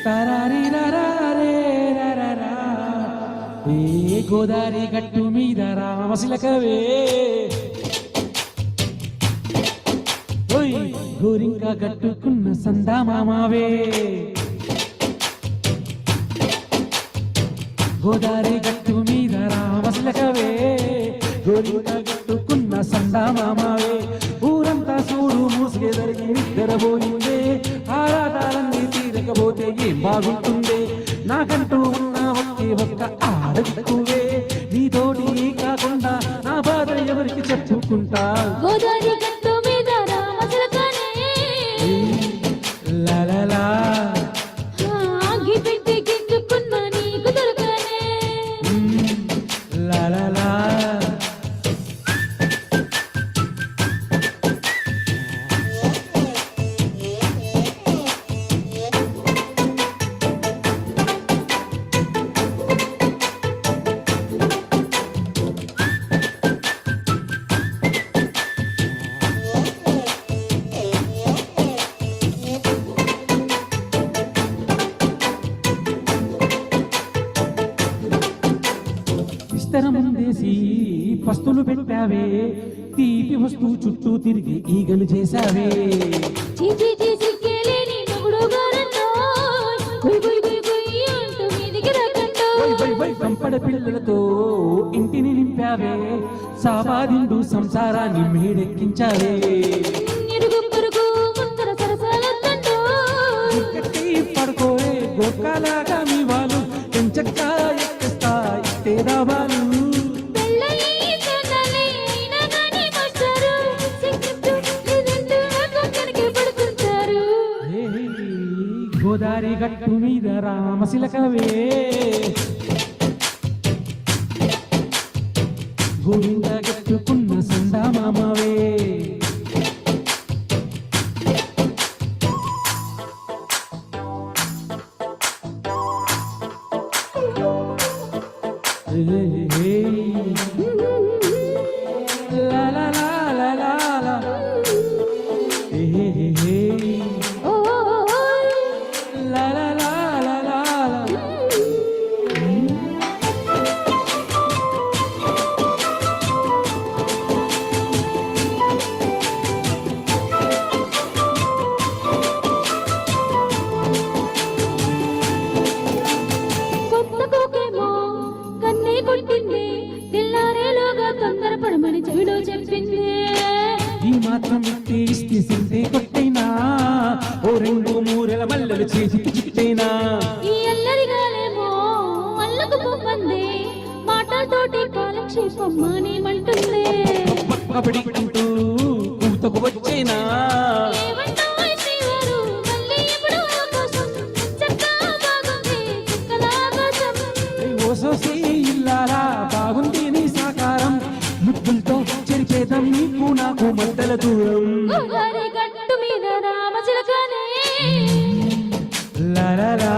తరారిరరారే రరరా. ఏ గోదారి గట్టు మీద రామశిలకవే గోరింకా కట్టుకున్న సందామామావే గోదారి గట్టు మీద రామశిలకవే గోరింకా కట్టుకున్న సందామామావే ఊరంతా చూడు మూసిగే జరిగి నిద్రపోయిందే ఆరాటాలన్నీ తీరకపోతే ఏం బాగుంటుందే నాకంటూ ఉన్న ఒకే ఒక్క ఆడకువే నీతోటి కాకుండా నా బాధ ఎవరికి చెప్పుకుంటా గోదారి గట్టు మీద రామశిలకనే లాలా ఆగి పెట్టి గిట్టుకున్న నీకు దొరకనే లాలా విస్తరముందేసి పస్తులు పెట్టావే తీపి వస్తూ చుట్టూ తిరిగి ఈగలు చేశావే చీచి చీచి కేలేని మొగుడు గారన్నో గుయ్ గుయ్ గుయ్ గుయ్ అంటూ మీదికి రకంటో కంపడ పిల్లలతో ఇంటిని నింపావే సావాదిండు సంసారాన్ని మేడెక్కించావే ఇరుగు పొరుగు ముందర సరసాలొద్దంటో కట్టి పడుకోరే గోకాలాగా మీ వాళ్ళు ఎంచక్క ఎక్కిస్తా ఇస్తే రావాలి పెళ్ళయి చూడాలి అయినా గాని మాస్టారు సిగ్గుతో లేదంటూ నాకు కనకే పడుతుంటారు గోదారి గట్టు మీద రామశిలకవే గోవింద గట్టుకున్న సందామామవే లా లా లా లా లా లా. ఓ లా లా లా లా లా లా. కొత్త కోకేమో కన్నే కొట్టింది తెల్లారేలోగా తొందరపడమని చెవిలో చెప్పింది ఈ మాత్రం ఇస్తే సింటే కొట్టైనా ఓ రెండు మూరెల మల్లెలు చేతికి చిట్టైనా ఈ అల్లరిగాలేమో అల్లకు పొమ్మంది మాటలతోటి కాలక్షేపం మానేమంటుంది పక్కబడి అంటూ కూతకు వచ్చేనా ఏమంటావు శ్రీవారు మళ్ళీ ఎప్పుడు ఆకాశం చక్కా బాగుంది చుక్కల ఆకాశం ఓ సోసి ఇల్లారా బాగుంది నీ సాకారం ముద్దులతో చెరిచేద్దాం నీకు నాకు మధ్యల దూరం గోదారి గట్టు మీద రామచిలకనే లాలా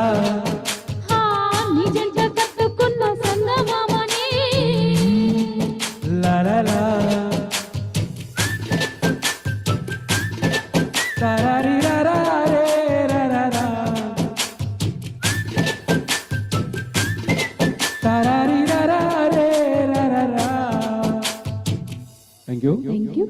నీ జంట కట్టుకున్న సంగమామని లాలా తరారిరరారే రరరా. తరారిరరారే రరరా. Thank you. Thank you